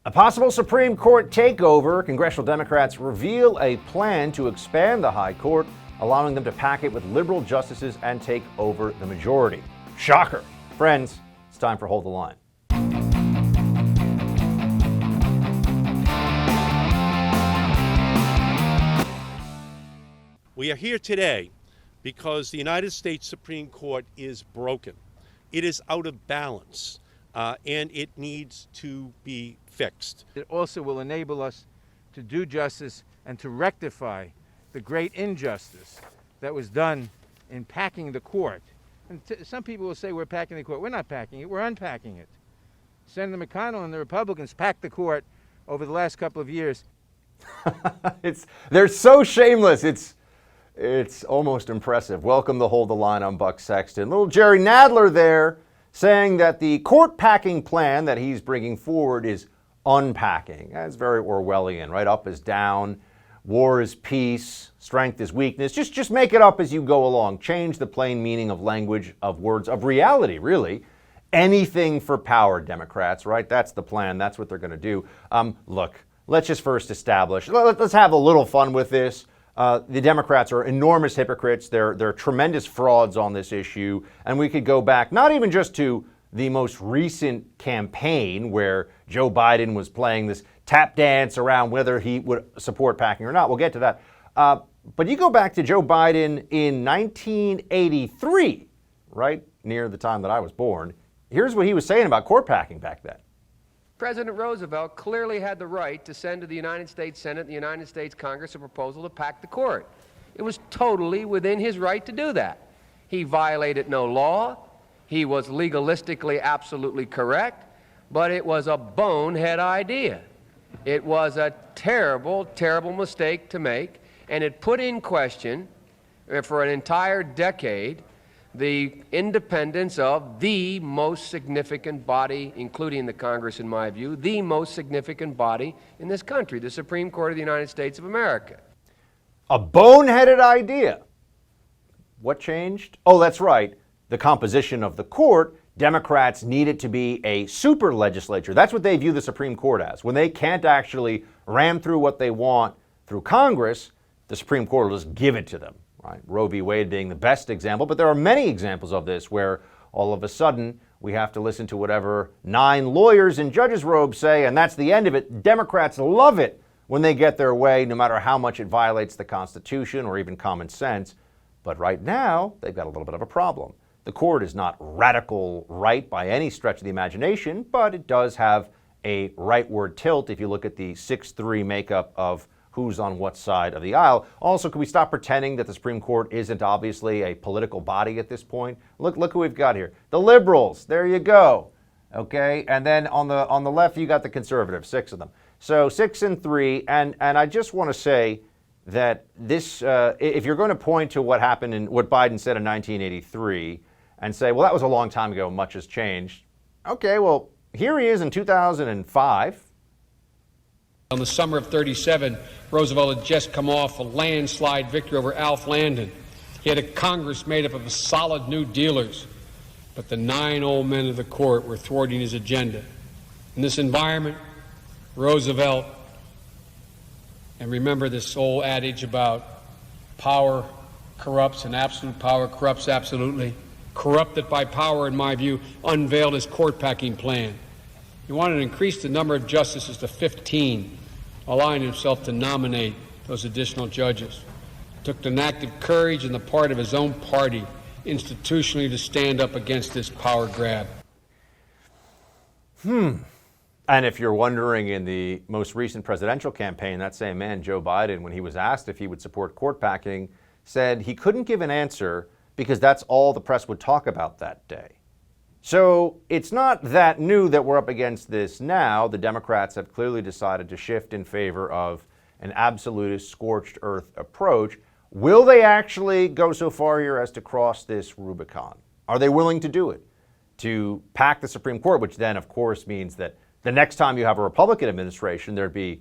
A possible Supreme Court takeover. Congressional Democrats reveal a plan to expand the High Court, allowing them to pack it with liberal justices and take over the majority. Shocker. Friends, it's time for Hold the Line. We are here today because the United States Supreme Court is broken. It is out of balance, and it needs to be fixed. It also will enable us to do justice and to rectify the great injustice that was done in packing the court. And some people will say we're packing the court. We're not packing it, we're unpacking it. Senator McConnell and the Republicans packed the court over the last couple of years. They're so shameless. It's almost impressive. Welcome to Hold the Line. I'm Buck Sexton. Little Jerry Nadler there saying that the court packing plan that he's bringing forward is unpacking. That's very Orwellian, right? Up is down, war is peace, strength is weakness. Just make it up as you go along. Change the plain meaning of language, of words, of reality, really. Anything for power, Democrats, right? That's the plan. That's what they're going to do. Look, let's just first establish, let's have a little fun with this. The Democrats are enormous hypocrites. They're tremendous frauds on this issue. And we could go back not even just to the most recent campaign where Joe Biden was playing this tap dance around whether he would support packing or not. We'll get to that. But you go back to Joe Biden in 1983, right near the time that I was born. Here's what he was saying about court packing back then. President Roosevelt clearly had the right to send to the United States Senate and the United States Congress a proposal to pack the court. It was totally within his right to do that. He violated no law. He was legalistically absolutely correct, but it was a bonehead idea. It was a terrible, terrible mistake to make, and it put in question, for an entire decade, the independence of the most significant body, including the Congress, in my view, the most significant body in this country, the Supreme Court of the United States of America. A boneheaded idea. What changed? Oh, that's right. The composition of the court. Democrats need it to be a super legislature. That's what they view the Supreme Court as. When they can't actually ram through what they want through Congress, the Supreme Court will just give it to them. Right? Roe v. Wade being the best example, but there are many examples of this where all of a sudden we have to listen to whatever 9 lawyers in judges' robes say, and that's the end of it. Democrats love it when they get their way, no matter how much it violates the Constitution or even common sense. But right now, they've got a little bit of a problem. The court is not radical right by any stretch of the imagination, but it does have a rightward tilt if you look at the 6-3 makeup of who's on what side of the aisle. Also, can we stop pretending that the Supreme Court isn't obviously a political body at this point? Look who we've got here. The liberals, there you go. Okay, and then on the left, you got the conservatives, 6 of them. So 6 and 3, and I just want to say that this, if you're going to point to what happened in what Biden said in 1983 and say, well, that was a long time ago, much has changed. Okay, well, here he is in 2005. In the summer of '37, Roosevelt had just come off a landslide victory over Alf Landon. He had a Congress made up of solid New Dealers, but the 9 old men of the court were thwarting his agenda. In this environment, Roosevelt, and remember this old adage about power corrupts and absolute power corrupts absolutely, corrupted by power, in my view, unveiled his court-packing plan. He wanted to increase the number of justices to 15, allowing himself to nominate those additional judges. It took an act of courage on the part of his own party institutionally to stand up against this power grab. And if you're wondering, in the most recent presidential campaign, that same man, Joe Biden, when he was asked if he would support court packing, said he couldn't give an answer because that's all the press would talk about that day. So it's not that new that we're up against this now. The Democrats have clearly decided to shift in favor of an absolutist, scorched earth approach. Will they actually go so far here as to cross this Rubicon? Are they willing to do it? To pack the Supreme Court, which then, of course, means that the next time you have a Republican administration, there'd be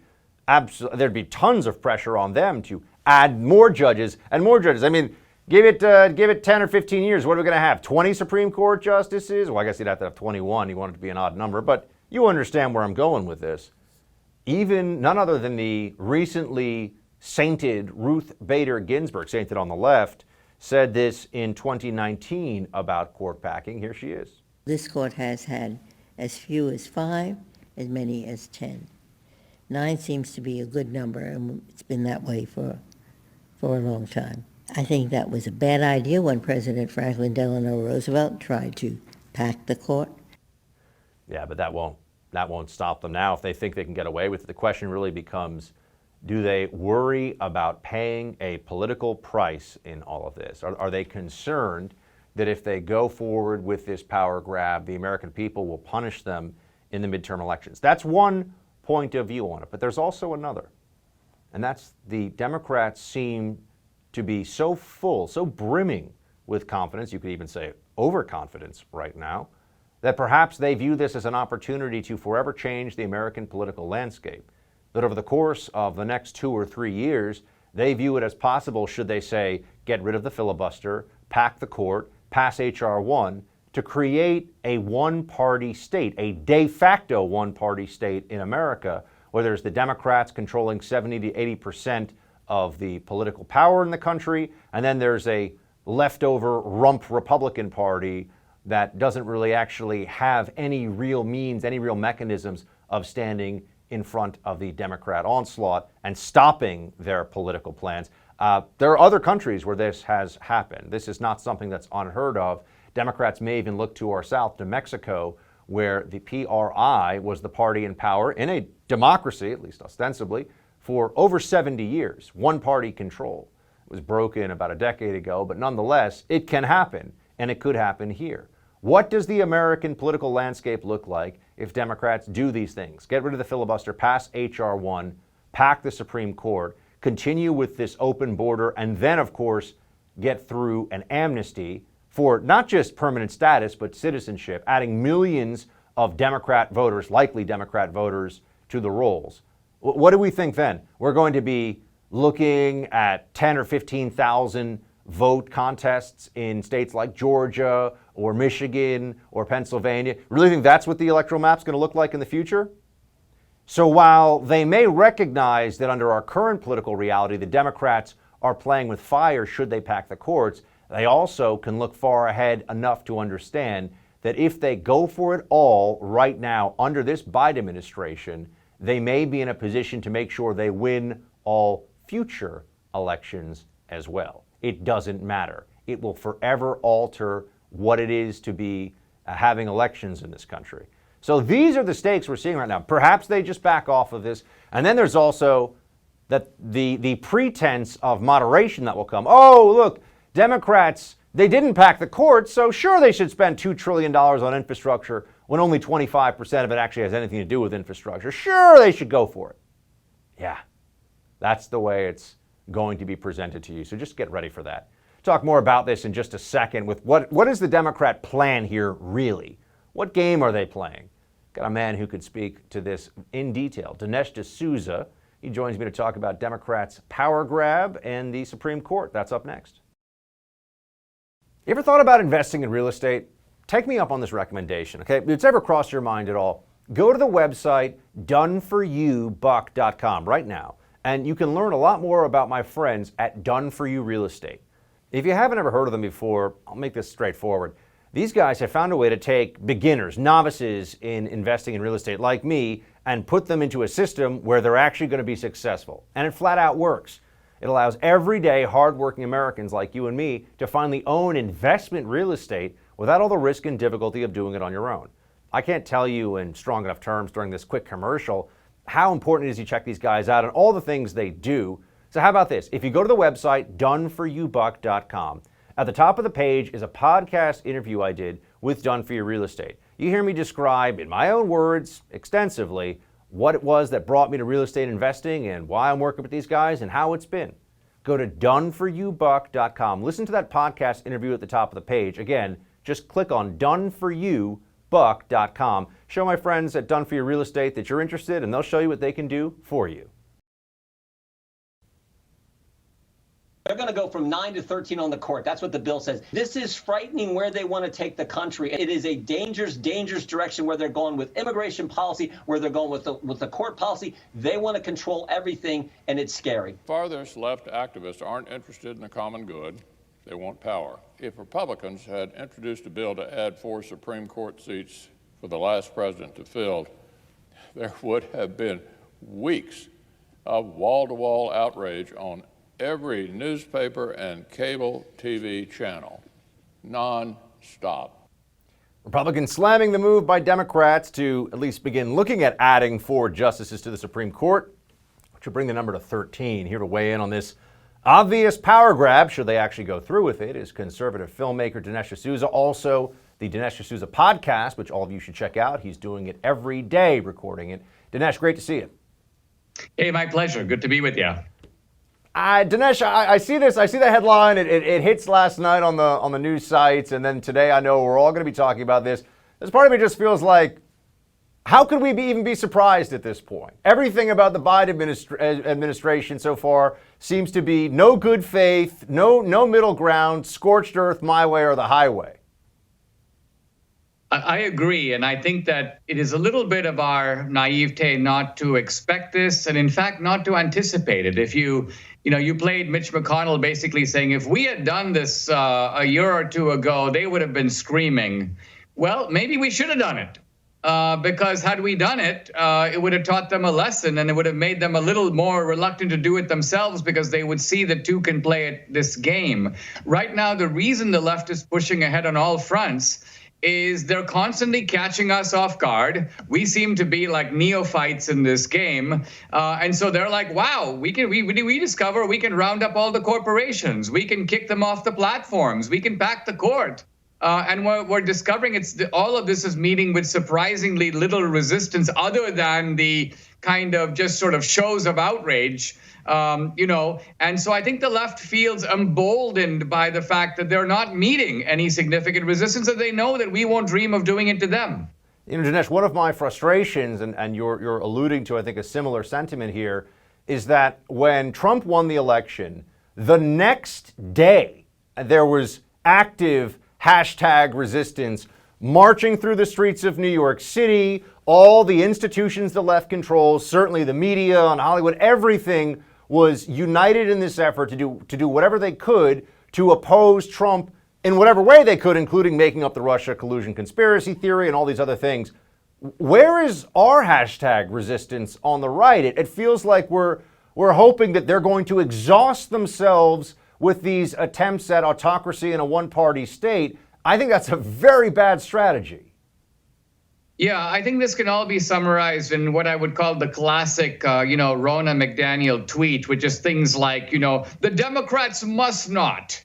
tons of pressure on them to add more judges and more judges. I mean, give it 10 or 15 years. What are we going to have? 20 Supreme Court justices? Well, I guess you'd have to have 21. You want it to be an odd number, but you understand where I'm going with this. Even none other than the recently sainted Ruth Bader Ginsburg, sainted on the left, said this in 2019 about court packing. Here she is. This court has had as few as 5, as many as 10. 9 seems to be a good number, and it's been that way for a long time. I think that was a bad idea when President Franklin Delano Roosevelt tried to pack the court. Yeah, but that won't stop them now if they think they can get away with it. The question really becomes, do they worry about paying a political price in all of this? Are they concerned that if they go forward with this power grab, the American people will punish them in the midterm elections? That's one point of view on it, but there's also another. And that's the Democrats seem to be so full, so brimming with confidence, you could even say overconfidence right now, that perhaps they view this as an opportunity to forever change the American political landscape. That over the course of the next 2 or 3 years, they view it as possible, should they say, get rid of the filibuster, pack the court, pass H.R. 1, to create a one-party state, a de facto one-party state in America, where there's the Democrats controlling 70 to 80% of the political power in the country, and then there's a leftover rump Republican Party that doesn't really actually have any real means, any real mechanisms of standing in front of the Democrat onslaught and stopping their political plans. There are other countries where this has happened. This is not something that's unheard of. Democrats may even look to our south, to Mexico, where the PRI was the party in power in a democracy, at least ostensibly, for over 70 years, one-party control. It was broken about a decade ago, but nonetheless, it can happen, and it could happen here. What does the American political landscape look like if Democrats do these things? Get rid of the filibuster, pass H.R. 1, pack the Supreme Court, continue with this open border, and then, of course, get through an amnesty for not just permanent status, but citizenship, adding millions of Democrat voters, likely Democrat voters, to the rolls. What do we think then? We're going to be looking at 10 or 15,000 vote contests in states like Georgia or Michigan or Pennsylvania. Really think that's what the electoral map's going to look like in the future? So while they may recognize that under our current political reality, the Democrats are playing with fire should they pack the courts, they also can look far ahead enough to understand that if they go for it all right now under this Biden administration, they may be in a position to make sure they win all future elections as well. It doesn't matter. It will forever alter what it is to be having elections in this country. So these are the stakes we're seeing right now. Perhaps they just back off of this. And then there's also that the pretense of moderation that will come. Oh, look, Democrats, they didn't pack the courts, so sure they should spend $2 trillion on infrastructure when only 25% of it actually has anything to do with infrastructure. Sure, they should go for it. Yeah, that's the way it's going to be presented to you. So just get ready for that. Talk more about this in just a second with what is the Democrat plan here really? What game are they playing? Got a man who could speak to this in detail, Dinesh D'Souza. He joins me to talk about Democrats' power grab and the Supreme Court. That's up next. You ever thought about investing in real estate? Take me up on this recommendation, okay? If it's ever crossed your mind at all, go to the website doneforyoubuck.com right now, and you can learn a lot more about my friends at Done For You Real Estate. If you haven't ever heard of them before, I'll make this straightforward. These guys have found a way to take beginners, novices in investing in real estate like me, and put them into a system where they're actually going to be successful. And it flat out works. It allows everyday, hardworking Americans like you and me to finally own investment real estate without all the risk and difficulty of doing it on your own. I can't tell you in strong enough terms during this quick commercial how important it is you check these guys out and all the things they do. So how about this? If you go to the website, doneforyoubuck.com, at the top of the page is a podcast interview I did with Done For You Real Estate. You hear me describe, in my own words, extensively, what it was that brought me to real estate investing and why I'm working with these guys and how it's been. Go to doneforyoubuck.com. Listen to that podcast interview at the top of the page. Again, just click on doneforyoubuck.com. Show my friends at Done For You Real Estate that you're interested, and they'll show you what they can do for you. They're going to go from 9 to 13 on the court. That's what the bill says. This is frightening where they want to take the country. It is a dangerous, dangerous direction where they're going with immigration policy, where they're going with the court policy. They want to control everything, and it's scary. Farthest left activists aren't interested in the common good. They want power. If Republicans had introduced a bill to add 4 Supreme Court seats for the last president to fill, there would have been weeks of wall-to-wall outrage on every newspaper and cable TV channel, non-stop. Republicans slamming the move by Democrats to at least begin looking at adding 4 justices to the Supreme Court, which would bring the number to 13. Here to weigh in on this obvious power grab, should they actually go through with it, is conservative filmmaker Dinesh D'Souza. Also, the Dinesh D'Souza podcast, which all of you should check out. He's doing it every day, recording it. Dinesh, great to see you. Hey, my pleasure. Good to be with you. Dinesh, I see this. I see the headline. It hits last night on the news sites, and then today I know we're all going to be talking about this. This part of me just feels like, how could we even be surprised at this point? Everything about the Biden administration so far seems to be no good faith, no middle ground, scorched earth, my way or the highway. I agree, and I think that it is a little bit of our naivete not to expect this, and in fact not to anticipate it. If you played Mitch McConnell basically saying, if we had done this a year or two ago, they would have been screaming. Well, maybe we should have done it. Because had we done it, it would have taught them a lesson, and it would have made them a little more reluctant to do it themselves, because they would see that two can play this game. Right now, the reason the left is pushing ahead on all fronts is they're constantly catching us off guard. We seem to be like neophytes in this game. And so they're like, wow, we discover we can round up all the corporations. We can kick them off the platforms. We can pack the court. And we're discovering all of this is meeting with surprisingly little resistance, other than the kind of just sort of shows of outrage, And so I think the left feels emboldened by the fact that they're not meeting any significant resistance, and they know that we won't dream of doing it to them. Dinesh, one of my frustrations, and you're alluding to, I think, a similar sentiment here, is that when Trump won the election, the next day there was active hashtag resistance marching through the streets of New York City. All the institutions the left controls, certainly the media and Hollywood, everything was united in this effort to do whatever they could to oppose Trump in whatever way they could, including making up the Russia collusion conspiracy theory and all these other things. Where is our hashtag resistance on the right? It feels like we're hoping that they're going to exhaust themselves with these attempts at autocracy in a one-party state. I think that's a very bad strategy. Yeah, I think this can all be summarized in what I would call the classic, Ronna McDaniel tweet, which is things like, the Democrats must not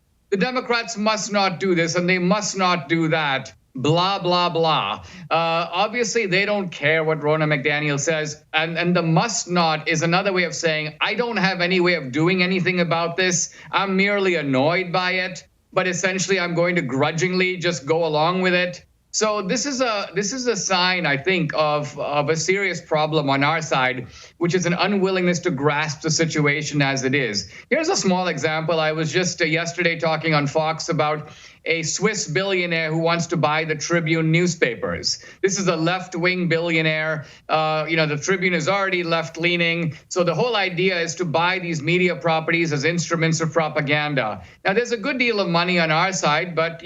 do this, and they must not do that. Blah, blah, blah. Obviously, they don't care what Ronna McDaniel says. And the must not is another way of saying, I don't have any way of doing anything about this. I'm merely annoyed by it. But essentially, I'm going to grudgingly just go along with it. So this is a sign, I think, of a serious problem on our side, which is an unwillingness to grasp the situation as it is. Here's a small example. I was just yesterday talking on Fox about a Swiss billionaire who wants to buy the Tribune newspapers. This is a left-wing billionaire. The Tribune is already left-leaning. So the whole idea is to buy these media properties as instruments of propaganda. Now, there's a good deal of money on our side, but,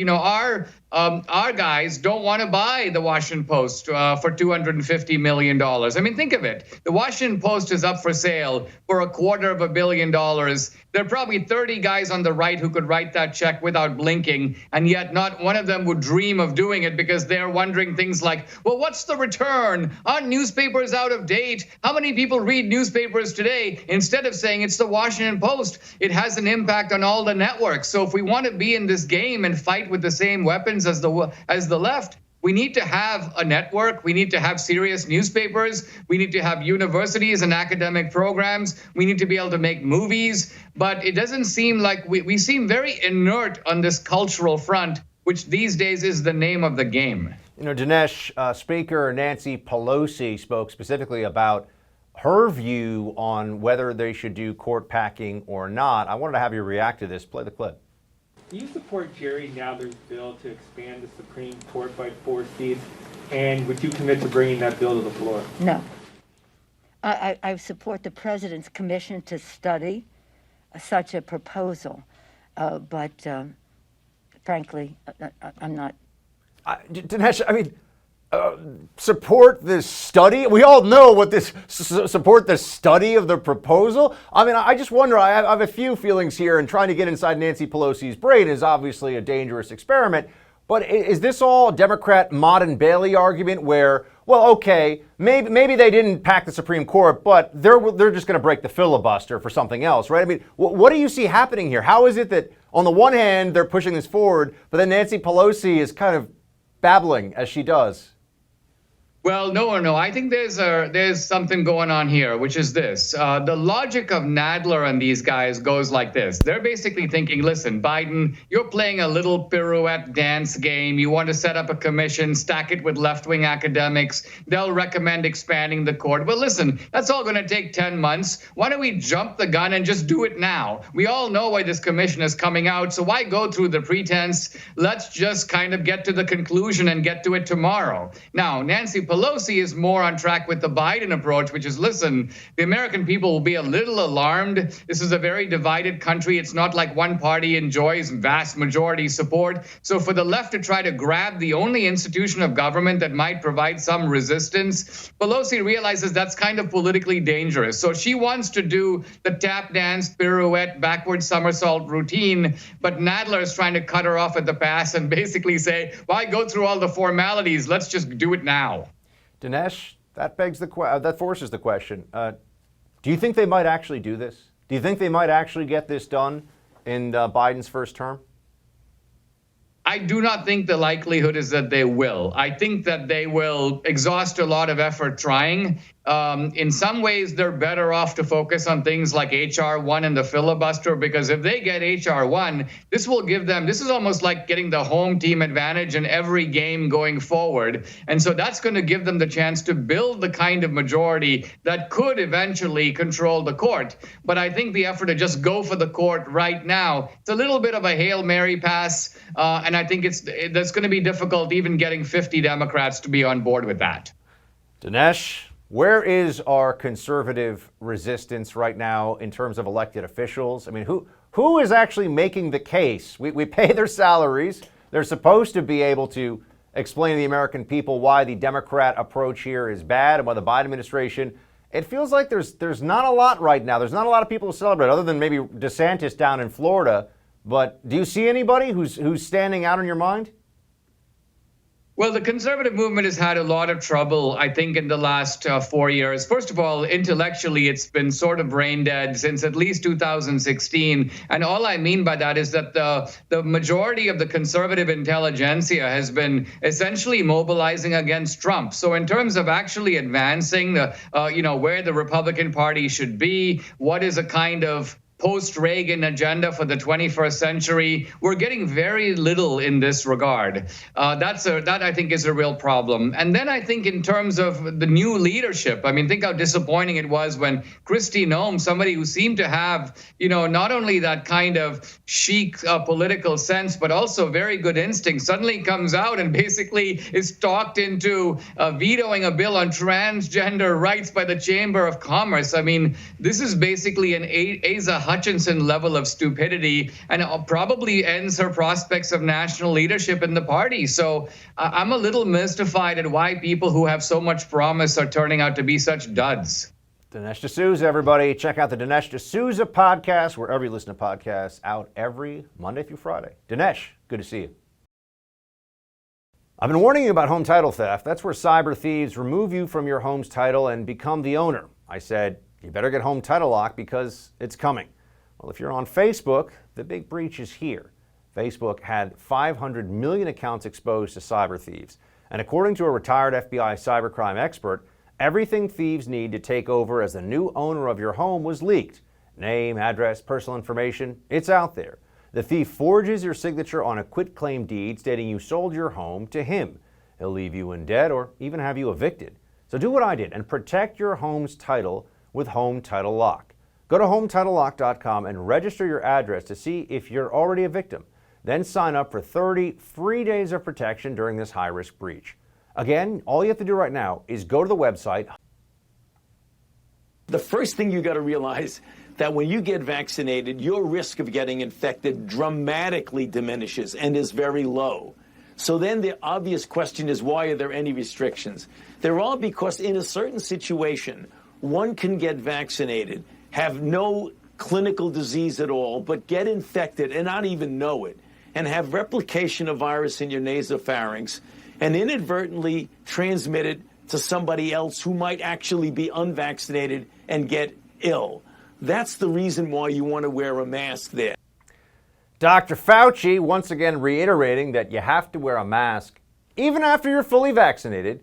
our guys don't want to buy the Washington Post for $250 million. I mean, think of it. The Washington Post is up for sale for $250 million. There are probably 30 guys on the right who could write that check without blinking, and yet not one of them would dream of doing it, because they're wondering things like, well, what's the return? Aren't newspapers out of date? How many people read newspapers today? Instead of saying it's the Washington Post, it has an impact on all the networks. So if we want to be in this game and fight with the same weapons as the left, we need to have a network. We need to have serious newspapers. We need to have universities and academic programs. We need to be able to make movies. But it doesn't seem like we seem very inert on this cultural front, which these days is the name of the game. Dinesh, Speaker Nancy Pelosi spoke specifically about her view on whether they should do court packing or not. I wanted to have you react to this. Play the clip. Do you support Jerry Nadler's bill to expand the Supreme Court by 4 seats? And would you commit to bringing that bill to the floor? No. I support the president's commission to study such a proposal, but frankly, I'm not. Dinesh, I mean, support this study? We all know what this, support the study of the proposal? I mean, I just wonder, I have a few feelings here, and trying to get inside Nancy Pelosi's brain is obviously a dangerous experiment. But is this all a Democrat Mott and Bailey argument where, well, okay, maybe they didn't pack the Supreme Court, but they're just going to break the filibuster for something else, right? I mean, what do you see happening here? How is it that on the one hand they're pushing this forward, but then Nancy Pelosi is kind of babbling as she does? Well, no. I think there's something going on here, which is this. The logic of Nadler and these guys goes like this. They're basically thinking, listen, Biden, you're playing a little pirouette dance game. You want to set up a commission, stack it with left-wing academics. They'll recommend expanding the court. Well, listen, that's all going to take 10 months. Why don't we jump the gun and just do it now? We all know why this commission is coming out, so why go through the pretense? Let's just kind of get to the conclusion and get to it tomorrow. Now, Nancy Pelosi is more on track with the Biden approach, which is, listen, the American people will be a little alarmed. This is a very divided country. It's not like one party enjoys vast majority support. So for the left to try to grab the only institution of government that might provide some resistance, Pelosi realizes that's kind of politically dangerous. So she wants to do the tap dance, pirouette, backward somersault routine, but Nadler is trying to cut her off at the pass and basically say, why go through all the formalities? Let's just do it now. Dinesh, that forces the question. Do you think they might actually do this? Do you think they might actually get this done in Biden's first term? I do not think the likelihood is that they will. I think that they will exhaust a lot of effort trying. In some ways, they're better off to focus on things like H.R. 1 and the filibuster, because if they get H.R. 1, this will give them, this is almost like getting the home team advantage in every game going forward. And so that's going to give them the chance to build the kind of majority that could eventually control the court. But I think the effort to just go for the court right now, it's a little bit of a Hail Mary pass. And I think that's going to be difficult even getting 50 Democrats to be on board with that. Dinesh, where is our conservative resistance right now in terms of elected officials? I mean, who is actually making the case? We pay their salaries. They're supposed to be able to explain to the American people why the Democrat approach here is bad and why the Biden administration. It feels like there's not a lot right now. There's not a lot of people to celebrate other than maybe DeSantis down in Florida. But do you see anybody who's standing out in your mind? Well, the conservative movement has had a lot of trouble, I think, in the last 4 years. First of all, intellectually, it's been sort of brain dead since at least 2016. And all I mean by that is that the majority of the conservative intelligentsia has been essentially mobilizing against Trump. So in terms of actually advancing where the Republican Party should be, what is a kind of post-Reagan agenda for the 21st century, we're getting very little in this regard. That I think is a real problem. And then I think in terms of the new leadership, I mean, think how disappointing it was when Kristi Noem, somebody who seemed to have, not only that kind of chic political sense, but also very good instinct, suddenly comes out and basically is talked into vetoing a bill on transgender rights by the Chamber of Commerce. I mean, this is basically an Asa Hutchinson level of stupidity, and probably ends her prospects of national leadership in the party. So I'm a little mystified at why people who have so much promise are turning out to be such duds. Dinesh D'Souza, everybody. Check out the Dinesh D'Souza podcast, wherever you listen to podcasts, out every Monday through Friday. Dinesh, good to see you. I've been warning you about home title theft. That's where cyber thieves remove you from your home's title and become the owner. I said, you better get home title lock because it's coming. Well, if you're on Facebook, the big breach is here. Facebook had 500 million accounts exposed to cyber thieves. And according to a retired FBI cybercrime expert, everything thieves need to take over as the new owner of your home was leaked. Name, address, personal information, it's out there. The thief forges your signature on a quitclaim deed stating you sold your home to him. He'll leave you in debt or even have you evicted. So do what I did and protect your home's title with Home Title Lock. Go to HometitleLock.com and register your address to see if you're already a victim. Then sign up for 30 free days of protection during this high-risk breach. Again, all you have to do right now is go to the website. The first thing you got to realize that when you get vaccinated, your risk of getting infected dramatically diminishes and is very low. So then the obvious question is, why are there any restrictions? They're all because in a certain situation, one can get vaccinated, have no clinical disease at all, but get infected and not even know it, and have replication of virus in your nasopharynx, and inadvertently transmit it to somebody else who might actually be unvaccinated and get ill. That's the reason why you want to wear a mask there. Dr. Fauci once again reiterating that you have to wear a mask even after you're fully vaccinated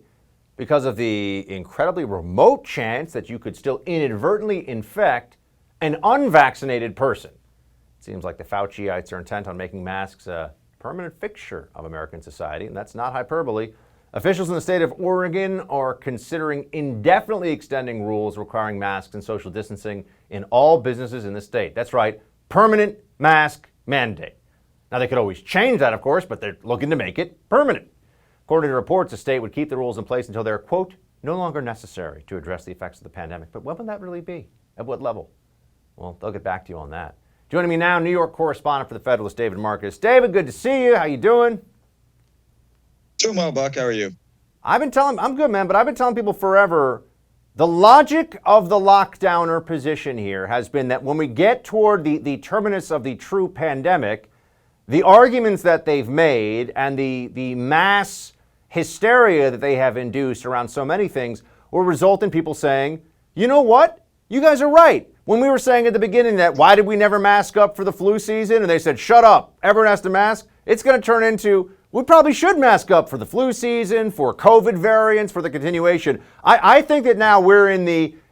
because of the incredibly remote chance that you could still inadvertently infect an unvaccinated person. It seems like the Fauciites are intent on making masks a permanent fixture of American society, and that's not hyperbole. Officials in the state of Oregon are considering indefinitely extending rules requiring masks and social distancing in all businesses in the state. That's right, permanent mask mandate. Now, they could always change that, of course, but they're looking to make it permanent. According to reports, the state would keep the rules in place until they're, quote, no longer necessary to address the effects of the pandemic. But when would that really be? At what level? Well, they'll get back to you on that. Joining me now, New York correspondent for the Federalist, David Marcus. David, good to see you. How you doing? Doing well, Buck. How are you? I'm good, man, but I've been telling people forever, the logic of the lockdowner position here has been that when we get toward the terminus of the true pandemic, the arguments that they've made and the mass hysteria that they have induced around so many things will result in people saying, you know what? You guys are right. When we were saying at the beginning that why did we never mask up for the flu season? And they said, shut up, everyone has to mask. It's going to turn into, we probably should mask up for the flu season, for COVID variants, for the continuation. I think that now we're in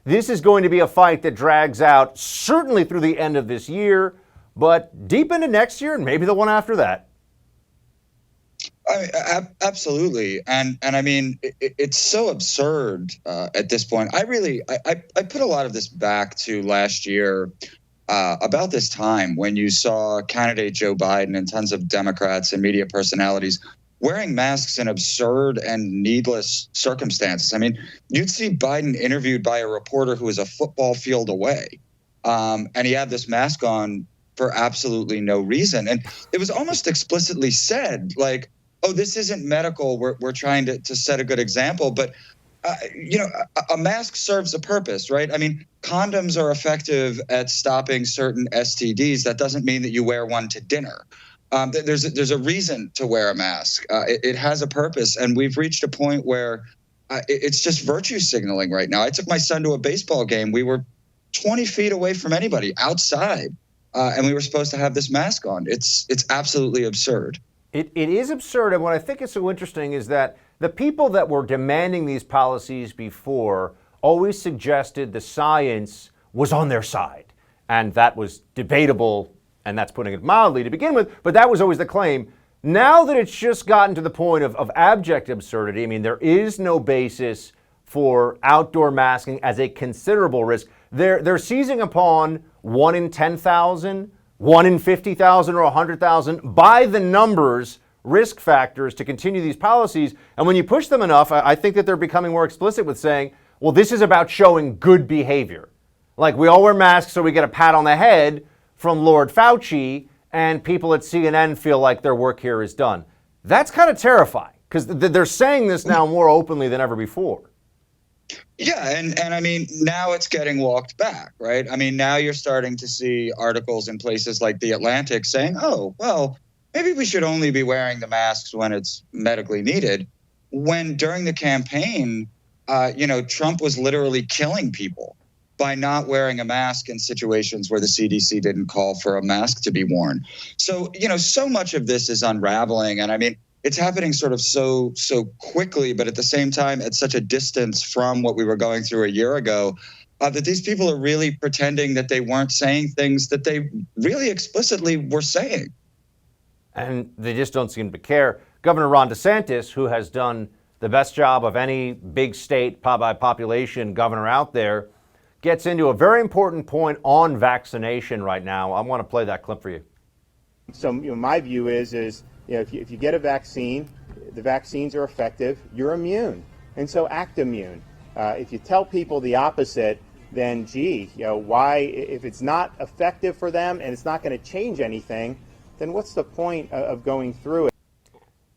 this is going to be a fight that drags out certainly through the end of this year, but deep into next year and maybe the one after that. Absolutely. And I mean, it's so absurd at this point. I put a lot of this back to last year about this time when you saw candidate Joe Biden and tons of Democrats and media personalities wearing masks in absurd and needless circumstances. I mean, you'd see Biden interviewed by a reporter who was a football field away, and he had this mask on for absolutely no reason. And it was almost explicitly said, like, oh, this isn't medical. We're trying to set a good example. But, a mask serves a purpose, right? I mean, condoms are effective at stopping certain STDs. That doesn't mean that you wear one to dinner. There's a reason to wear a mask. It has a purpose. And we've reached a point where it's just virtue signaling right now. I took my son to a baseball game. We were 20 feet away from anybody outside. And we were supposed to have this mask on. It's absolutely absurd. It is absurd, and what I think is so interesting is that the people that were demanding these policies before always suggested the science was on their side, and that was debatable, and that's putting it mildly to begin with, but that was always the claim. Now that it's just gotten to the point of abject absurdity, I mean, there is no basis for outdoor masking as a considerable risk. They're seizing upon 1 in 10,000, 1 in 50,000 or 100,000 by the numbers, risk factors to continue these policies. And when you push them enough, I think that they're becoming more explicit with saying, well, this is about showing good behavior. Like we all wear masks so we get a pat on the head from Lord Fauci and people at CNN feel like their work here is done. That's kind of terrifying because they're saying this now more openly than ever before. Yeah, and I mean, now it's getting walked back, right? I mean, now you're starting to see articles in places like The Atlantic saying, oh, well, maybe we should only be wearing the masks when it's medically needed. When during the campaign, Trump was literally killing people by not wearing a mask in situations where the CDC didn't call for a mask to be worn. So, so much of this is unraveling. And I mean, it's happening sort of so quickly, but at the same time, at such a distance from what we were going through a year ago, that these people are really pretending that they weren't saying things that they really explicitly were saying. And they just don't seem to care. Governor Ron DeSantis, who has done the best job of any big state by population governor out there, gets into a very important point on vaccination right now. I want to play that clip for you. So my view is if you get a vaccine, the vaccines are effective, you're immune. And so act immune. If you tell people the opposite, then why, if it's not effective for them and it's not going to change anything, then what's the point of going through it?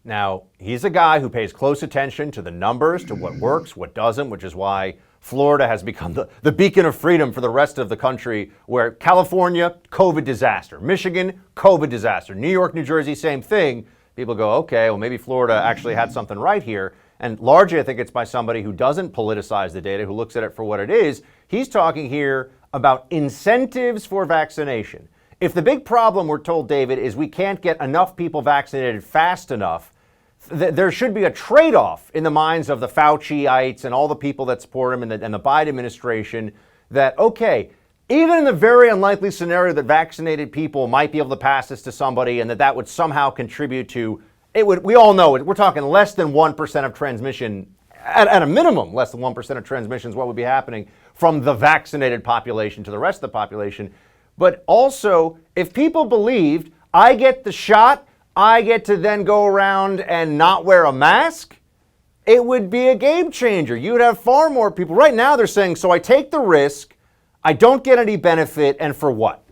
Now, he's a guy who pays close attention to the numbers, to what works, what doesn't, which is why Florida has become the beacon of freedom for the rest of the country, where California, COVID disaster. Michigan, COVID disaster. New York, New Jersey, same thing. People go, okay, well, maybe Florida actually had something right here. And largely, I think it's by somebody who doesn't politicize the data, who looks at it for what it is. He's talking here about incentives for vaccination. If the big problem, we're told, David, is we can't get enough people vaccinated fast enough, there should be a trade-off in the minds of the Fauciites and all the people that support him and the Biden administration that, okay, even in the very unlikely scenario that vaccinated people might be able to pass this to somebody and that would somehow contribute to, we all know it, we're talking less than 1% of transmission, at a minimum, less than 1% of transmissions, what would be happening from the vaccinated population to the rest of the population. But also, if people believed, I get the shot, I get to then go around and not wear a mask, it would be a game changer. You would have far more people. Right now they're saying, so I take the risk, I don't get any benefit, and for what?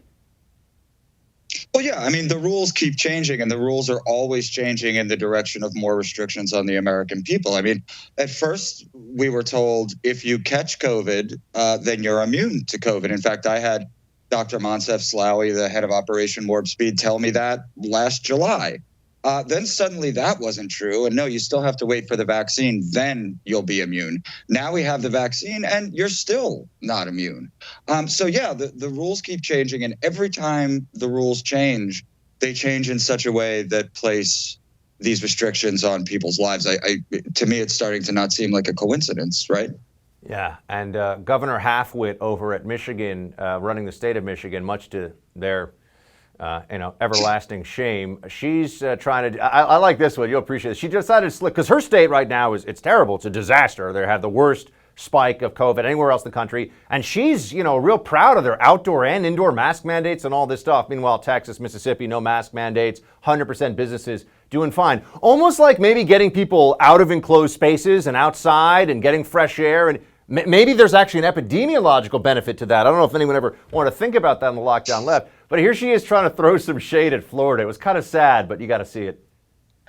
Well, yeah, I mean, the rules keep changing, and the rules are always changing in the direction of more restrictions on the American people. I mean, at first we were told if you catch COVID, then you're immune to COVID. In fact, I had Dr. Moncef Slaoui, the head of Operation Warp Speed, tell me that last July. Then suddenly that wasn't true. And no, you still have to wait for the vaccine. Then you'll be immune. Now we have the vaccine and you're still not immune. So, yeah, the rules keep changing. And every time the rules change, they change in such a way that place these restrictions on people's lives. To me, it's starting to not seem like a coincidence, right? Yeah, and Governor Halfwit over at Michigan, running the state of Michigan, much to their everlasting shame, she's trying to. I like this one. You'll appreciate it. She decided to slip because her state right now it's terrible. It's a disaster. They have the worst spike of COVID anywhere else in the country, and she's real proud of their outdoor and indoor mask mandates and all this stuff. Meanwhile, Texas, Mississippi, no mask mandates, 100% businesses doing fine. Almost like maybe getting people out of enclosed spaces and outside and getting fresh air and. Maybe there's actually an epidemiological benefit to that. I don't know if anyone ever wanted to think about that on the lockdown left. But here she is trying to throw some shade at Florida. It was kind of sad, but you got to see it.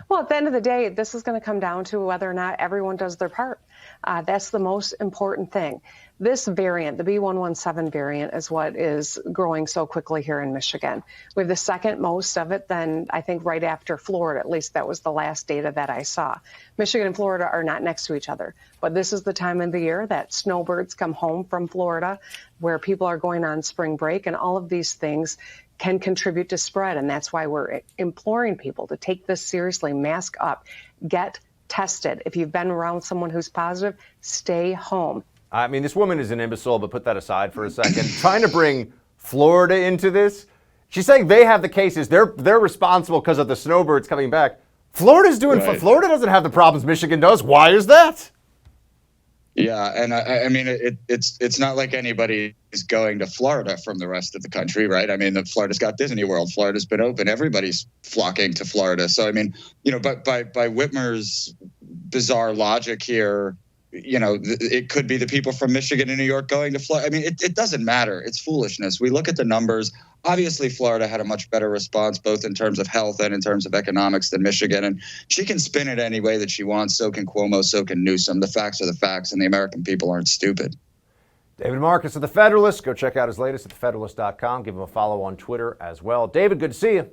Well, at the end of the day, this is going to come down to whether or not everyone does their part. That's the most important thing. This variant, the B117 variant, is what is growing so quickly here in Michigan. We have the second most of it, then I think right after Florida. At least that was the last data that I saw. Michigan and Florida are not next to each other, but this is the time of the year that snowbirds come home from Florida, where people are going on spring break, and all of these things can contribute to spread. And that's why we're imploring people to take this seriously, mask up, get tested. If you've been around someone who's positive, stay home. I mean, this woman is an imbecile, but put that aside for a second. Trying to bring Florida into this. She's saying they have the cases. They're responsible because of the snowbirds coming back. Florida's doing Right. Florida doesn't have the problems Michigan does. Why is that? Yeah, and I mean, it's not like anybody is going to Florida from the rest of the country, right? I mean, Florida's got Disney World. Florida's been open. Everybody's flocking to Florida. So, I mean, but by Whitmer's bizarre logic here, it could be the people from Michigan and New York going to Florida. I mean, it doesn't matter. It's foolishness. We look at the numbers. Obviously, Florida had a much better response, both in terms of health and in terms of economics than Michigan. And she can spin it any way that she wants. So can Cuomo. So can Newsom. The facts are the facts, and the American people aren't stupid. David Marcus of The Federalist. Go check out his latest at thefederalist.com. Give him a follow on Twitter as well. David, good to see you.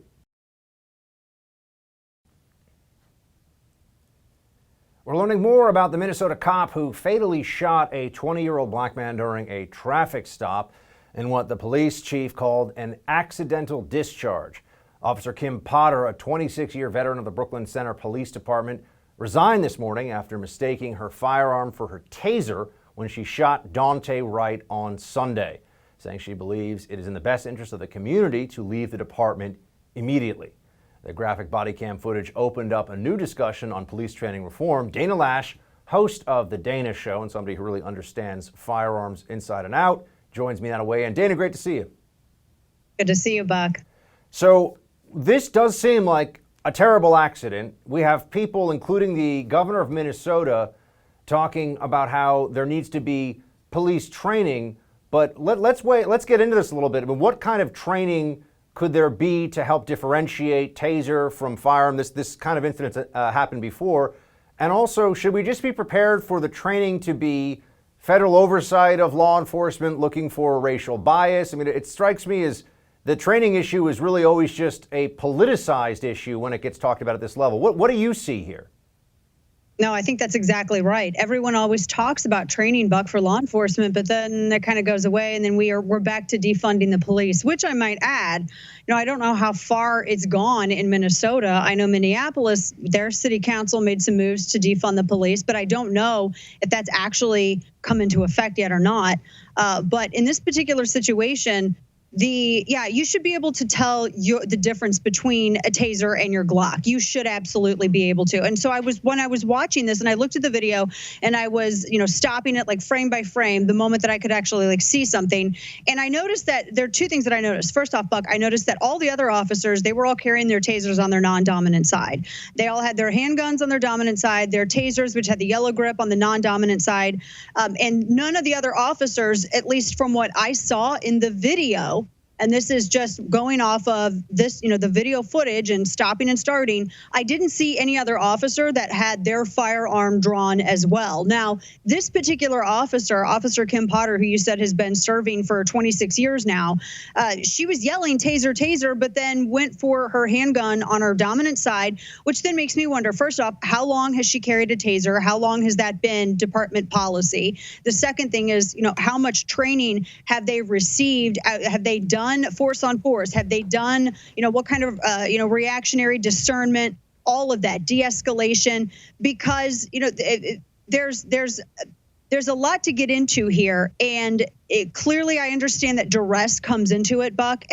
We're learning more about the Minnesota cop who fatally shot a 20-year-old black man during a traffic stop in what the police chief called an accidental discharge. Officer Kim Potter, a 26-year veteran of the Brooklyn Center Police Department, resigned this morning after mistaking her firearm for her taser when she shot Dante Wright on Sunday, saying she believes it is in the best interest of the community to leave the department immediately. The graphic body cam footage opened up a new discussion on police training reform. Dana Loesch, host of The Dana Show and somebody who really understands firearms inside and out, joins me now to weigh in. Dana, great to see you. Good to see you, Buck. So this does seem like a terrible accident. We have people, including the governor of Minnesota, talking about how there needs to be police training. But let's get into this a little bit. I mean, what kind of training could there be to help differentiate taser from firearm? This kind of incident happened before. And also, should we just be prepared for the training to be federal oversight of law enforcement looking for racial bias? I mean, it strikes me as the training issue is really always just a politicized issue when it gets talked about at this level. What do you see here? No, I think that's exactly right. Everyone always talks about training, Buck, for law enforcement, but then that kind of goes away, and then we're back to defunding the police, which I might add, I don't know how far it's gone in Minnesota. I know Minneapolis, their city council made some moves to defund the police, but I don't know if that's actually come into effect yet or not. But in this particular situation, you should be able to tell the difference between a taser and your Glock. You should absolutely be able to. And so when I was watching this and I looked at the video and I was, stopping it like frame by frame, the moment that I could actually see something. And I noticed that there are two things that I noticed. First off, Buck, I noticed that all the other officers, they were all carrying their tasers on their non-dominant side. They all had their handguns on their dominant side, their tasers, which had the yellow grip, on the non-dominant side. And none of the other officers, at least from what I saw in the video, and this is just going off of this, the video footage and stopping and starting, I didn't see any other officer that had their firearm drawn as well. Now, this particular officer, Officer Kim Potter, who you said has been serving for 26 years now, she was yelling taser, taser, but then went for her handgun on her dominant side, which then makes me wonder, first off, how long has she carried a taser? How long has that been department policy? The second thing is, how much training have they received? Have they done force on force? Have they done, what kind of, reactionary discernment, all of that, de-escalation? Because, there's a lot to get into here. And clearly I understand that duress comes into it, Buck.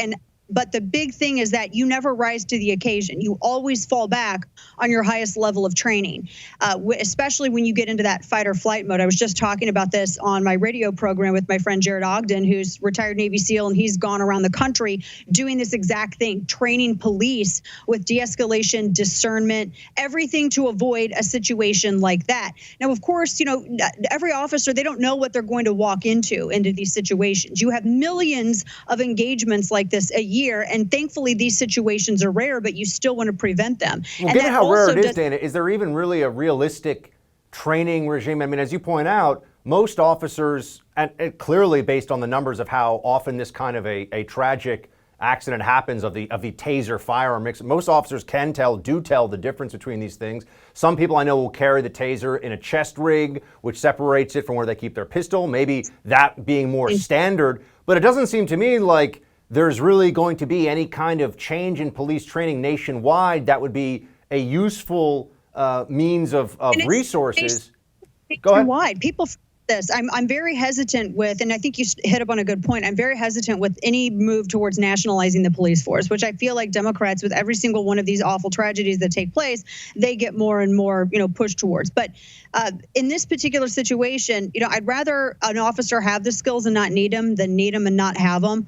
But the big thing is that you never rise to the occasion. You always fall back on your highest level of training, especially when you get into that fight or flight mode. I was just talking about this on my radio program with my friend Jared Ogden, who's retired Navy SEAL, and he's gone around the country doing this exact thing, training police with de-escalation, discernment, everything to avoid a situation like that. Now, of course, every officer, they don't know what they're going to walk into these situations. You have millions of engagements like this a year, and thankfully these situations are rare, but you still want to prevent them. Well, given how rare it is, Dana, is there even really a realistic training regime? I mean, as you point out, most officers, and clearly based on the numbers of how often this kind of a tragic accident happens of the taser firearm mix, most officers do tell the difference between these things. Some people I know will carry the taser in a chest rig, which separates it from where they keep their pistol, maybe that being more standard. But it doesn't seem to me like there's really going to be any kind of change in police training nationwide that would be a useful means of resources. Go ahead. Nationwide, people this. I'm very hesitant with, and I think you hit up on a good point, I'm very hesitant with any move towards nationalizing the police force, which I feel like Democrats, with every single one of these awful tragedies that take place, they get more and more, pushed towards. But in this particular situation, I'd rather an officer have the skills and not need them than need them and not have them.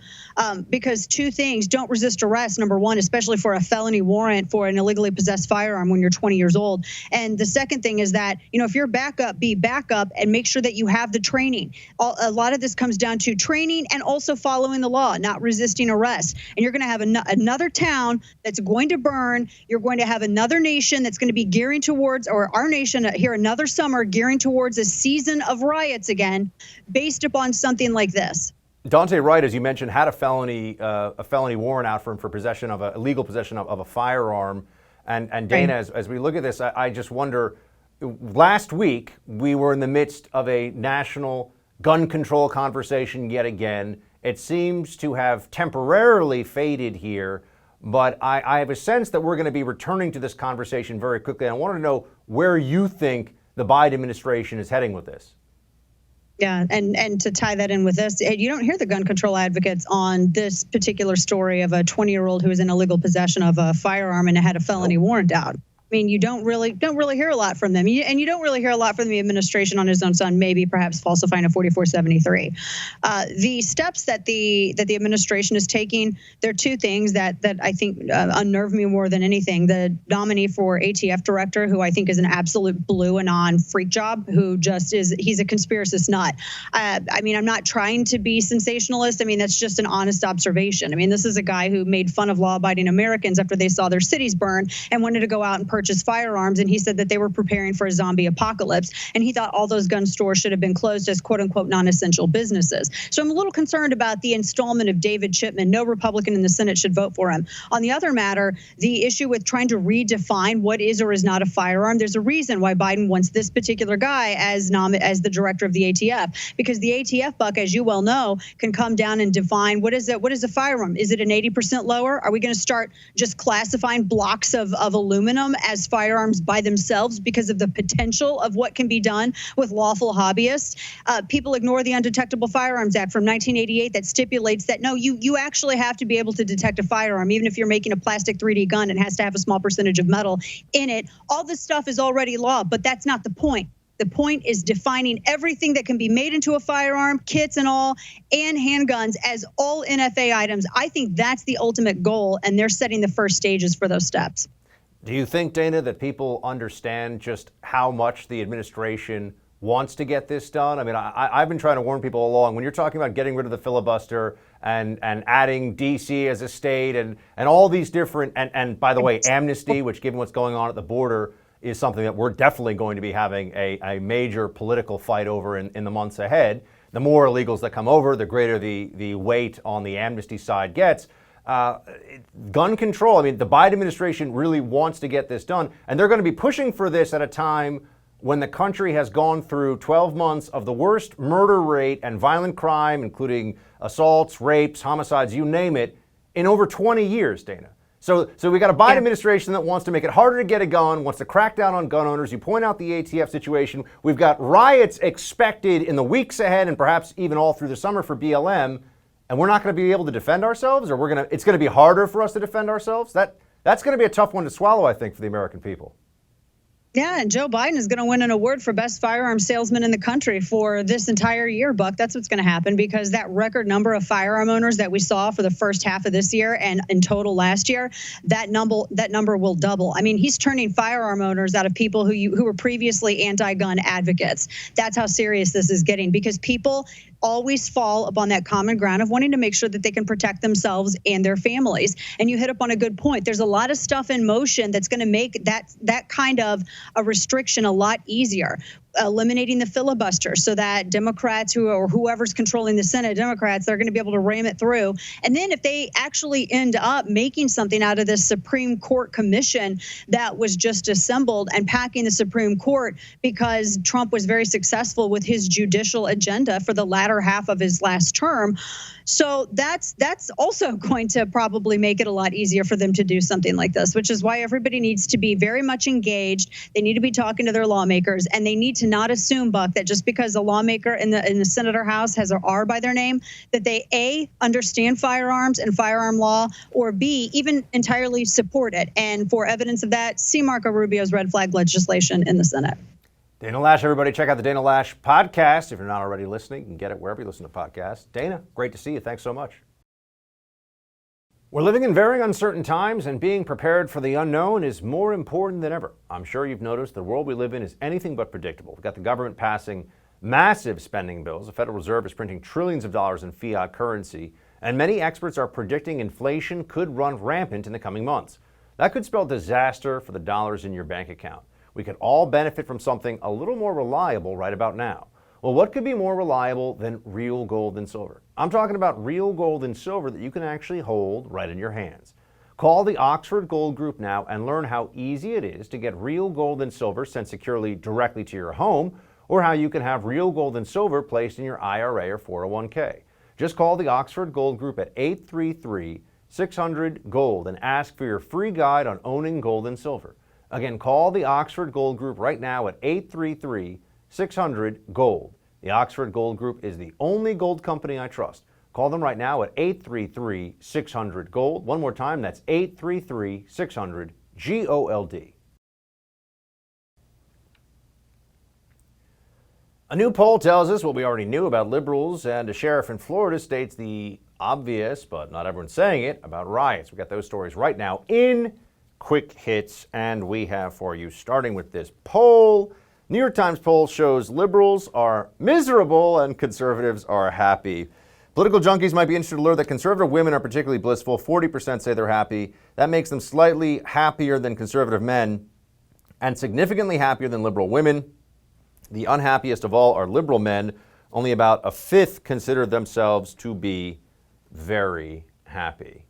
Because two things: don't resist arrest, number one, especially for a felony warrant for an illegally possessed firearm when you're 20 years old. And the second thing is that, if you're backup, be backup and make sure that you have the training. A lot of this comes down to training and also following the law, not resisting arrest. And you're going to have another town that's going to burn. You're going to have another nation that's going to be gearing towards, or our nation here another summer, gearing towards a season of riots again, based upon something like this. Dante Wright, as you mentioned, had a felony warrant out for him for illegal possession of a firearm. And Dana, as we look at this, I just wonder, last week we were in the midst of a national gun control conversation yet again. It seems to have temporarily faded here, but I have a sense that we're going to be returning to this conversation very quickly. I wanted to know where you think the Biden administration is heading with this. Yeah, and to tie that in with this, you don't hear the gun control advocates on this particular story of a 20-year-old who was in illegal possession of a firearm and had a felony warrant out. I mean, you don't really hear a lot from them, and you don't really hear a lot from the administration on his own son, maybe perhaps falsifying a 4473. The steps that the administration is taking, there are two things that I think unnerve me more than anything. The nominee for ATF director, who I think is an absolute blue anon freak job, who just he's a conspiracist nut. I mean, I'm not trying to be sensationalist. I mean, that's just an honest observation. I mean, this is a guy who made fun of law-abiding Americans after they saw their cities burn and wanted to go out and purchase firearms, and he said that they were preparing for a zombie apocalypse, and he thought all those gun stores should have been closed as quote-unquote non-essential businesses. So I'm a little concerned about the installment of David Chipman. No Republican in the Senate should vote for him. On the other matter, the issue with trying to redefine what is or is not a firearm, there's a reason why Biden wants this particular guy as the director of the ATF, because the ATF, Buck, as you well know, can come down and define what is a firearm. Is it an 80% lower? Are we going to start just classifying blocks of aluminum as firearms by themselves because of the potential of what can be done with lawful hobbyists? People ignore the Undetectable Firearms Act from 1988 that stipulates that no, you actually have to be able to detect a firearm, even if you're making a plastic 3D gun and has to have a small percentage of metal in it. All this stuff is already law, but that's not the point. The point is defining everything that can be made into a firearm, kits and all, and handguns as all NFA items. I think that's the ultimate goal, and they're setting the first stages for those steps. Do you think, Dana, that people understand just how much the administration wants to get this done? I mean, I've been trying to warn people along. When you're talking about getting rid of the filibuster and adding D.C. as a state and all these different, and by the way, amnesty, which given what's going on at the border, is something that we're definitely going to be having a major political fight over in the months ahead. The more illegals that come over, the greater the weight on the amnesty side gets. Gun control, I mean, the Biden administration really wants to get this done, and they're going to be pushing for this at a time when the country has gone through 12 months of the worst murder rate and violent crime, including assaults, rapes, homicides, you name it, in over 20 years, Dana. So we got a Biden administration that wants to make it harder to get a gun, wants to crack down on gun owners. You point out the ATF situation. We've got riots expected in the weeks ahead and perhaps even all through the summer for BLM. And we're not going to be able to defend ourselves, or it's going to be harder for us to defend ourselves? That's going to be a tough one to swallow, I think, for the American people. Yeah, and Joe Biden is going to win an award for best firearm salesman in the country for this entire year, Buck. That's what's going to happen, because that record number of firearm owners that we saw for the first half of this year and in total last year, that number will double. I mean, he's turning firearm owners out of people who were previously anti-gun advocates. That's how serious this is getting, because people always fall upon that common ground of wanting to make sure that they can protect themselves and their families. And you hit up on a good point. There's a lot of stuff in motion that's going to make that kind of a restriction a lot easier. Eliminating the filibuster so that Democrats or whoever's controlling the Senate, Democrats, they're going to be able to ram it through. And then if they actually end up making something out of this Supreme Court commission that was just assembled and packing the Supreme Court because Trump was very successful with his judicial agenda for the latter half of his last term. So that's also going to probably make it a lot easier for them to do something like this, which is why everybody needs to be very much engaged. They need to be talking to their lawmakers, and they need to not assume, Buck, that just because a lawmaker in the Senate or House has an R by their name, that they A, understand firearms and firearm law, or B, even entirely support it. And for evidence of that, see Marco Rubio's red flag legislation in the Senate. Dana Loesch, everybody, check out the Dana Loesch podcast. If you're not already listening, you can get it wherever you listen to podcasts. Dana, great to see you. Thanks so much. We're living in very uncertain times, and being prepared for the unknown is more important than ever. I'm sure you've noticed the world we live in is anything but predictable. We've got the government passing massive spending bills. The Federal Reserve is printing trillions of dollars in fiat currency, and many experts are predicting inflation could run rampant in the coming months. That could spell disaster for the dollars in your bank account. We could all benefit from something a little more reliable right about now. Well, what could be more reliable than real gold and silver? I'm talking about real gold and silver that you can actually hold right in your hands. Call the Oxford Gold Group now and learn how easy it is to get real gold and silver sent securely directly to your home, or how you can have real gold and silver placed in your IRA or 401k. Just call the Oxford Gold Group at 833-600-GOLD and ask for your free guide on owning gold and silver. Again, call the Oxford Gold Group right now at 833-600-GOLD. The Oxford Gold Group is the only gold company I trust. Call them right now at 833-600-GOLD. One more time, that's 833-600-GOLD. A new poll tells us what we already knew about liberals, and a sheriff in Florida states the obvious, but not everyone's saying it, about riots. We got those stories right now in Quick Hits, and we have for you, starting with this poll. New York Times poll shows liberals are miserable and conservatives are happy. Political junkies might be interested to learn that conservative women are particularly blissful. 40% say they're happy. That makes them slightly happier than conservative men and significantly happier than liberal women. The unhappiest of all are liberal men. Only about a fifth consider themselves to be very happy.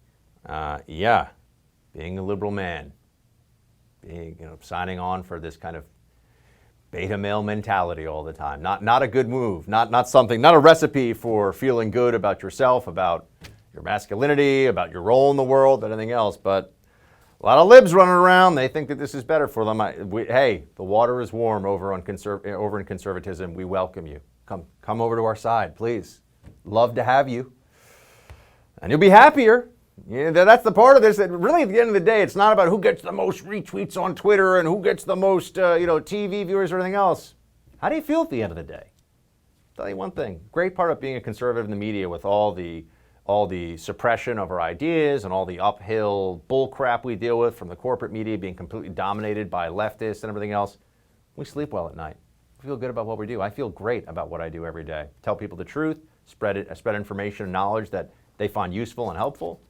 Being a liberal man, signing on for this kind of beta male mentality all the time. Not a good move. Not a recipe for feeling good about yourself, about your masculinity, about your role in the world, anything else. But a lot of libs running around. They think that this is better for them. Hey, the water is warm over in conservatism. We welcome you. Come over to our side, please. Love to have you, and you'll be happier. That's the part of this that really, at the end of the day, it's not about who gets the most retweets on Twitter and who gets the most TV viewers or anything else. How do you feel at the end of the day? I'll tell you one thing. Great part of being a conservative in the media, with all the suppression of our ideas and all the uphill bull crap we deal with from the corporate media being completely dominated by leftists and everything else, we sleep well at night. We feel good about what we do. I feel great about what I do every day. Tell people the truth, spread information and knowledge that they find useful and helpful.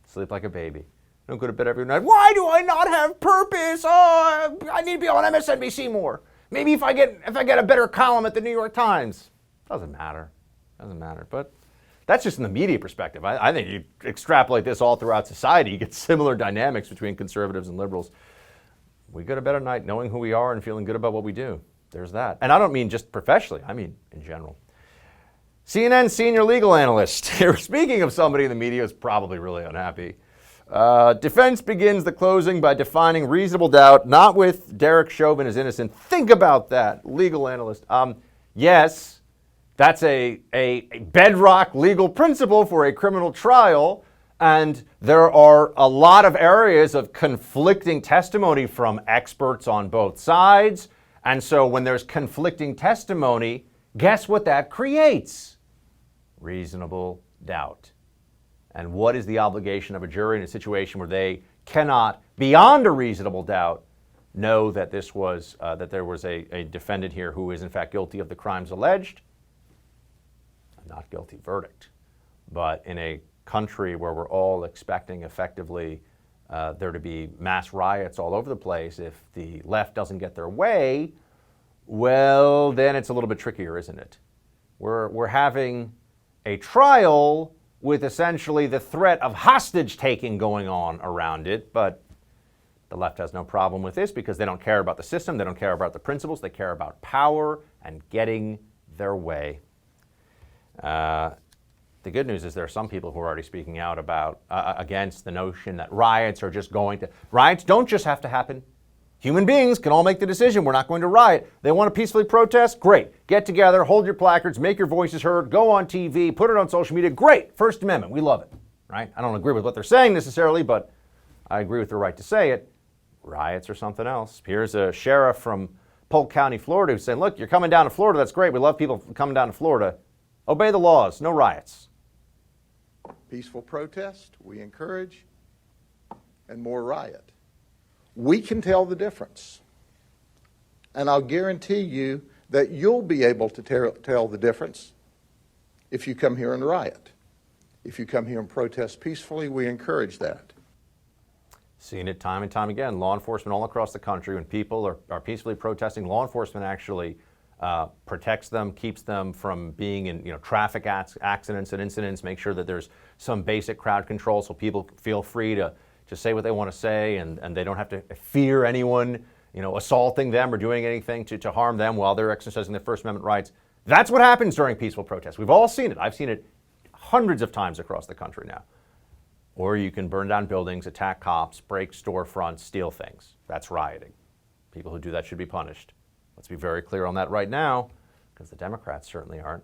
Sleep like a baby. Don't go to bed every night. Why do I not have purpose? Oh, I need to be on MSNBC more. Maybe if I get a better column at the New York Times. Doesn't matter. But that's just in the media perspective. I think you extrapolate this all throughout society, you get similar dynamics between conservatives and liberals. We go to bed at night knowing who we are and feeling good about what we do. There's that. And I don't mean just professionally. I mean in general. CNN senior legal analyst. Speaking of somebody in the media who's probably really unhappy. Defense begins the closing by defining reasonable doubt, not with Derek Chauvin as innocent. Think about that, legal analyst. Yes, that's a bedrock legal principle for a criminal trial, and there are a lot of areas of conflicting testimony from experts on both sides. And so when there's conflicting testimony, guess what that creates? Reasonable doubt. And what is the obligation of a jury in a situation where they cannot, beyond a reasonable doubt, know that there was a defendant here who is in fact guilty of the crimes alleged? A not guilty verdict. But in a country where we're all expecting effectively there to be mass riots all over the place, if the left doesn't get their way, well, then it's a little bit trickier, isn't it? We're having a trial with essentially the threat of hostage taking going on around it, but the left has no problem with this because they don't care about the system, they don't care about the principles, they care about power and getting their way. The good news is there are some people who are already speaking out about against the notion that riots don't just have to happen. Human beings can all make the decision. We're not going to riot. They want to peacefully protest? Great. Get together, hold your placards, make your voices heard, go on TV, put it on social media. Great. First Amendment. We love it. Right? I don't agree with what they're saying necessarily, but I agree with their right to say it. Riots are something else. Here's a sheriff from Polk County, Florida, who's saying, look, you're coming down to Florida. That's great. We love people coming down to Florida. Obey the laws. No riots. Peaceful protest, we encourage, and more riot. We can tell the difference. And I'll guarantee you that you'll be able to tell the difference if you come here and riot. If you come here and protest peacefully, we encourage that. Seen it time and time again. Law enforcement all across the country, when people are peacefully protesting, law enforcement actually protects them, keeps them from being in traffic accidents and incidents, make sure that there's some basic crowd control so people feel free to just say what they want to say, and they don't have to fear anyone, assaulting them or doing anything to harm them while they're exercising their First Amendment rights. That's what happens during peaceful protests. We've all seen it. I've seen it hundreds of times across the country now. Or you can burn down buildings, attack cops, break storefronts, steal things. That's rioting. People who do that should be punished. Let's be very clear on that right now. because the Democrats certainly aren't.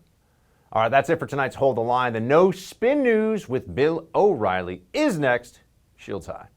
All right, that's it for tonight's Hold the Line. The No Spin News with Bill O'Reilly is next. Shields high.